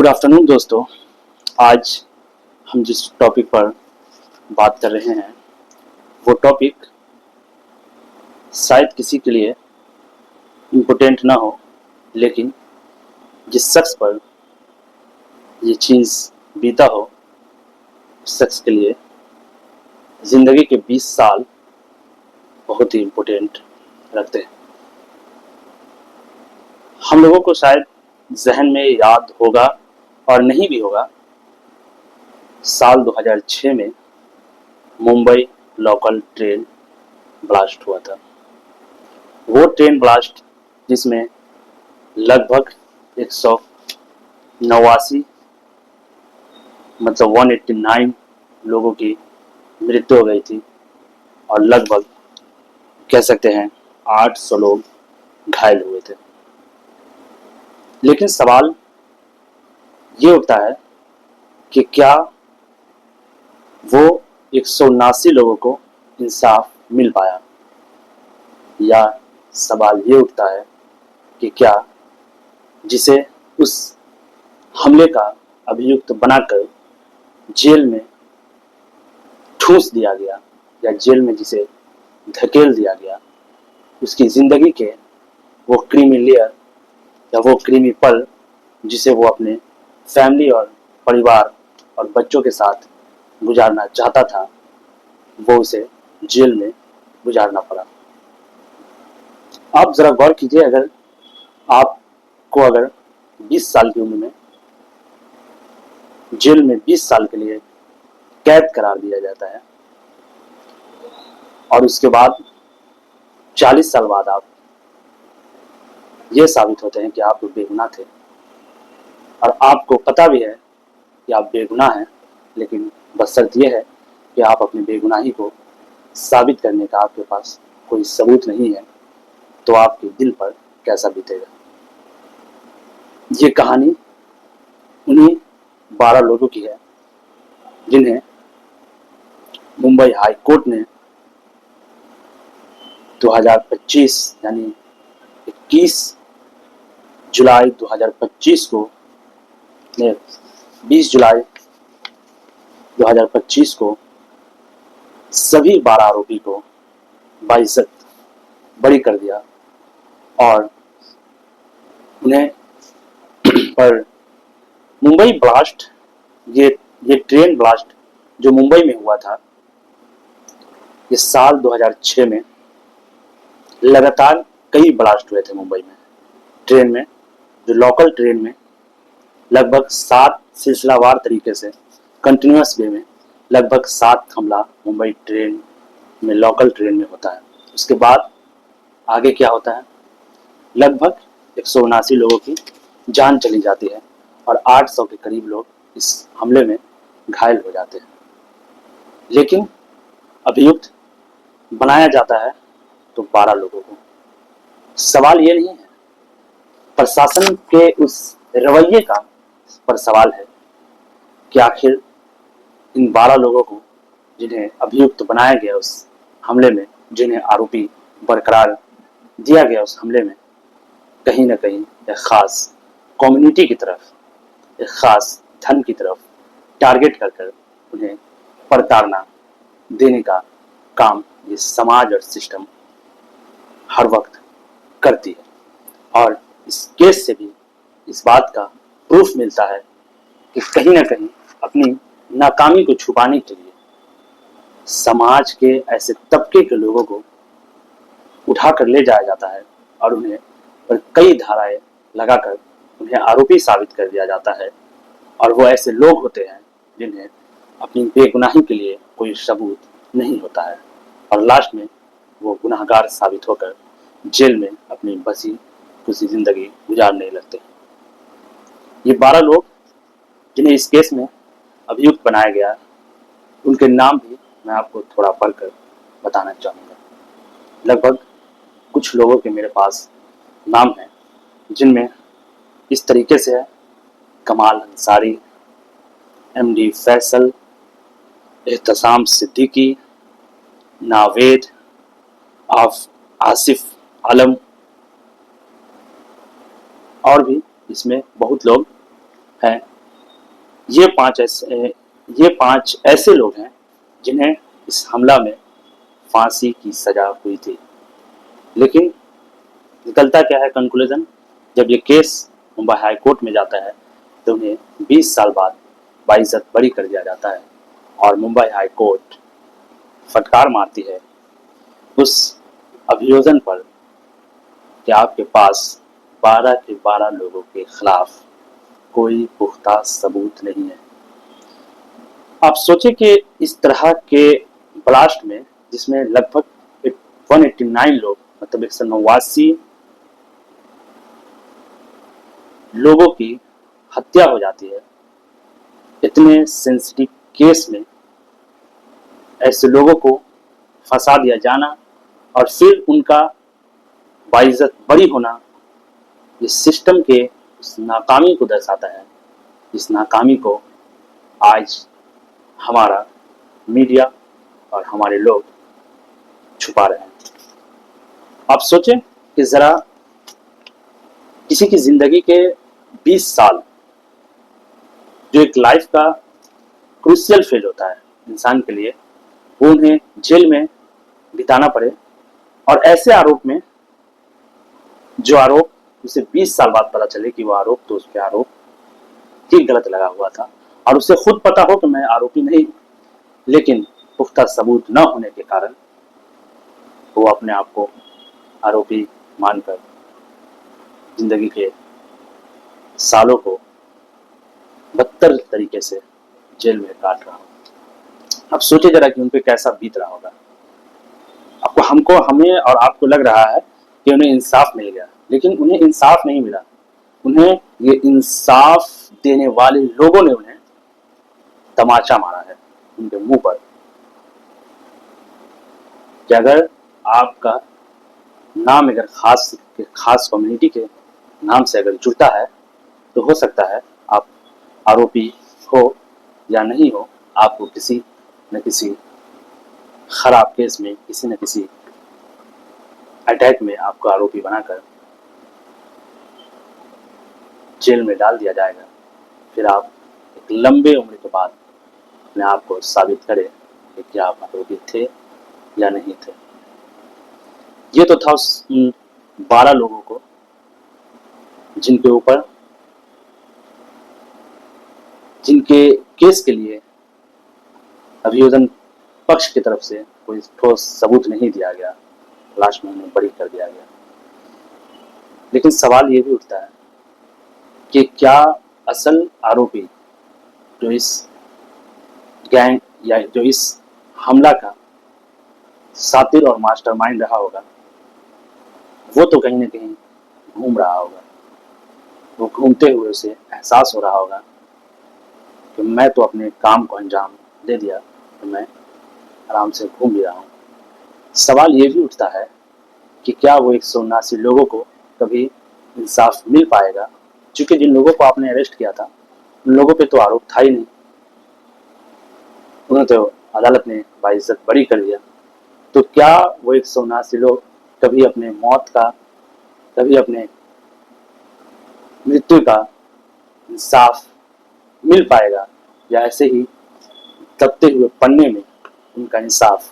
Good afternoon दोस्तों। आज हम जिस टॉपिक पर बात कर रहे हैं वो टॉपिक शायद किसी के लिए इम्पोर्टेंट ना हो, लेकिन जिस शख्स पर ये चीज़ बीता हो उस शख्स के लिए ज़िंदगी के 20 साल बहुत ही इम्पोर्टेंट रखते हैं। हम लोगों को शायद जहन में याद होगा और नहीं भी होगा, साल 2006 में मुंबई लोकल ट्रेन ब्लास्ट हुआ था। वो ट्रेन ब्लास्ट जिसमें लगभग 189 मतलब 189 लोगों की मृत्यु हो गई थी और लगभग कह सकते हैं 800 लोग घायल हुए थे। लेकिन सवाल ये उठता है कि क्या वो 179 लोगों को इंसाफ मिल पाया, या सवाल ये उठता है कि क्या जिसे उस हमले का अभियुक्त बनाकर जेल में ठूंस दिया गया या जेल में जिसे धकेल दिया गया, उसकी ज़िंदगी के वो क्रीमी लेयर या वो क्रीमी पल जिसे वो अपने फैमिली और परिवार और बच्चों के साथ गुजारना चाहता था, वो उसे जेल में गुजारना पड़ा। आप ज़रा गौर कीजिए, अगर आपको 20 साल की उम्र में जेल में 20 साल के लिए कैद करार दिया जाता है और उसके बाद 40 साल बाद आप ये साबित होते हैं कि आप बेगुनाह थे और आपको पता भी है कि आप बेगुनाह हैं, लेकिन बस शर्त यह है कि आप अपनी बेगुनाही को साबित करने का आपके पास कोई सबूत नहीं है, तो आपके दिल पर कैसा बीतेगा। ये कहानी उन्हीं 12 लोगों की है जिन्हें मुंबई हाई कोर्ट ने 2025 यानी 21 जुलाई 2025 को 20 जुलाई 2025 को सभी 12 आरोपी को बाइज्जत बरी कर दिया और उन्हें पर मुंबई ब्लास्ट, ये ट्रेन ब्लास्ट जो मुंबई में हुआ था, ये साल 2006 में लगातार कई ब्लास्ट हुए थे मुंबई में। ट्रेन में जो लोकल ट्रेन में लगभग 7 सिलसिलावार तरीके से कंटिन्यूअस वे में लगभग 7 हमला मुंबई ट्रेन में लोकल ट्रेन में होता है। उसके बाद आगे क्या होता है, लगभग 179 लोगों की जान चली जाती है और 800 के करीब लोग इस हमले में घायल हो जाते हैं। लेकिन अभियुक्त बनाया जाता है तो 12 लोगों को। सवाल ये नहीं है, प्रशासन के उस रवैये का पर सवाल है कि आखिर इन 12 लोगों को जिन्हें अभियुक्त बनाया गया उस हमले में, जिन्हें आरोपी बरकरार दिया गया उस हमले में, कहीं ना कहीं एक खास कम्युनिटी की तरफ, एक खास धन की तरफ टारगेट कर उन्हें प्रताड़ना देने का काम ये समाज और सिस्टम हर वक्त करती है। और इस केस से भी इस बात का प्रूफ मिलता है कि कहीं ना कहीं अपनी नाकामी को छुपाने के लिए समाज के ऐसे तबके के लोगों को उठाकर ले जाया जाता है और उन्हें पर कई धाराएं लगाकर उन्हें आरोपी साबित कर दिया जाता है। और वो ऐसे लोग होते हैं जिन्हें अपनी बेगुनाही के लिए कोई सबूत नहीं होता है और लास्ट में वो गुनाहगार साबित होकर जेल में अपनी बसी खुशी जिंदगी गुजारने लगते हैं। ये 12 लोग जिन्हें इस केस में अभियुक्त बनाया गया, उनके नाम भी मैं आपको थोड़ा पढ़कर बताना चाहूँगा। लगभग कुछ लोगों के मेरे पास नाम हैं जिनमें इस तरीके से है: कमाल अंसारी, एमडी फैसल, एहतसाम सिद्दीकी, नावेद, आसिफ आलम, और भी इसमें बहुत लोग हैं ये पांच ऐसे लोग हैं जिन्हें इस हमला में फांसी की सजा हुई थी। लेकिन निकलता क्या है कंक्लूजन, जब ये केस मुंबई हाई कोर्ट में जाता है तो उन्हें 20 साल बाद बाइज्जत बरी कर दिया जाता है और मुंबई हाई कोर्ट फटकार मारती है उस अभियोजन पर कि आपके पास 12 के 12 लोगों के खिलाफ कोई पुख्ता सबूत नहीं है। आप सोचे कि इस तरह के ब्लास्ट में जिसमें लगभग 189 लोग मतलब 189 लोगों की हत्या हो जाती है, इतने सेंसिटिव केस में ऐसे लोगों को फंसा दिया जाना और फिर उनका बाइज्जत बरी होना, ये सिस्टम के इस नाकामी को दर्शाता है। इस नाकामी को आज हमारा मीडिया और हमारे लोग छुपा रहे हैं। आप सोचें कि ज़रा किसी की ज़िंदगी के 20 साल जो एक लाइफ का क्रूशियल फेज होता है इंसान के लिए, वो उन्हें जेल में बिताना पड़े और ऐसे आरोप में जो आरोप उसे 20 साल बाद पता चले कि वो आरोप तो उसके आरोप ठीक गलत लगा हुआ था और उसे खुद पता हो कि मैं आरोपी नहीं, लेकिन पुख्ता सबूत न होने के कारण वो अपने आप को आरोपी मानकर जिंदगी के सालों को बदतर तरीके से जेल में काट रहा हो। अब सोचे जरा कि उन पे कैसा बीत रहा होगा। आपको हमको हमें और आपको लग रहा है कि उन्हें इंसाफ मिल गया, लेकिन उन्हें इंसाफ नहीं मिला। उन्हें ये इंसाफ देने वाले लोगों ने उन्हें तमाचा मारा है उनके मुंह पर कि अगर आपका नाम अगर खास कम्युनिटी के नाम से अगर जुड़ता है तो हो सकता है आप आरोपी हो या नहीं हो, आपको किसी न किसी खराब केस में, किसी न किसी अटैक में आपको आरोपी बनाकर जेल में डाल दिया जाएगा। फिर आप एक लंबे उम्र के बाद अपने आप को साबित करें कि क्या आप आरोपी थे या नहीं थे। ये तो था उस 12 लोगों को जिनके ऊपर जिनके केस के लिए अभियोजन पक्ष की तरफ से कोई ठोस सबूत नहीं दिया गया, लास्ट में उन्हें बरी कर दिया गया। लेकिन सवाल ये भी उठता है कि क्या असल आरोपी जो इस गैंग या जो इस हमला का सातिर और मास्टरमाइंड रहा होगा, वो तो कहीं ना कहीं घूम रहा होगा। वो घूमते हुए उसे एहसास हो रहा होगा कि मैं तो अपने काम को अंजाम दे दिया, तो मैं आराम से घूम भी रहा हूँ। सवाल ये भी उठता है कि क्या वो 179 लोगों को कभी इंसाफ मिल पाएगा, क्योंकि जिन लोगों को आपने अरेस्ट किया था उन लोगों पे तो आरोप था ही नहीं, उन्हें तो अदालत ने बाइज्जत बरी कर दिया। तो क्या वो 179 लोग कभी अपने मौत का, कभी अपने मृत्यु का इंसाफ मिल पाएगा, या ऐसे ही दबते हुए पन्ने में उनका इंसाफ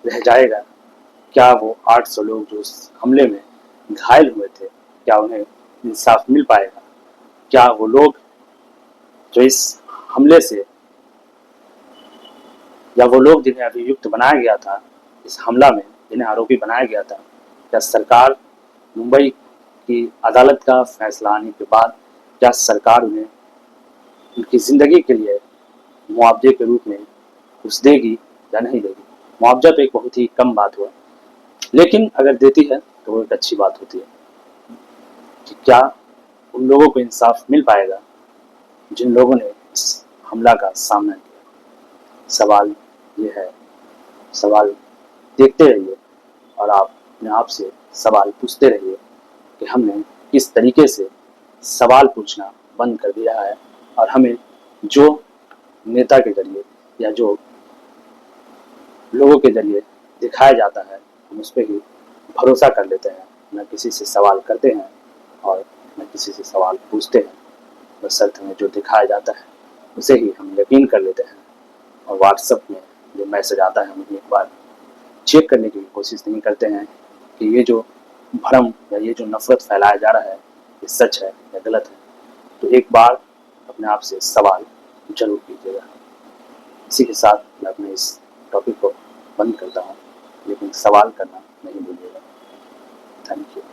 रह जाएगा? क्या वो 800 लोग जो उस हमले में घायल हुए थे, क्या उन्हें इंसाफ मिल पाएगा? क्या वो लोग जो इस हमले से, या वो लोग जिन्हें अभियुक्त बनाया गया था इस हमला में, जिन्हें आरोपी बनाया गया था, क्या सरकार, मुंबई की अदालत का फैसला आने के बाद क्या सरकार उन्हें उनकी ज़िंदगी के लिए मुआवजे के रूप में कुछ देगी या नहीं देगी? मुआवजा तो एक बहुत ही कम बात हुआ, लेकिन अगर देती है तो वो एक अच्छी बात होती है। कि क्या उन लोगों को इंसाफ मिल पाएगा जिन लोगों ने इस हमला का सामना किया? सवाल ये है। सवाल देखते रहिए और आप अपने आप से सवाल पूछते रहिए कि हमने किस तरीके से सवाल पूछना बंद कर दिया है और हमें जो नेता के जरिए या जो लोगों के जरिए दिखाया जाता है हम उस पर ही भरोसा कर लेते हैं, न किसी से सवाल करते हैं और न किसी से सवाल पूछते हैं। बस अर्थ में जो दिखाया जाता है उसे ही हम यकीन कर लेते हैं और व्हाट्सएप में जो मैसेज आता है हम एक बार चेक करने की कोशिश नहीं करते हैं कि ये जो भ्रम या ये जो नफरत फैलाया जा रहा है ये सच है या गलत है। तो एक बार अपने आप से सवाल जरूर कीजिएगा। इसी के साथ मैं अपने इस टॉपिक को बंद करता हूँ, लेकिन सवाल करना नहीं भूलिएगा। Thank you.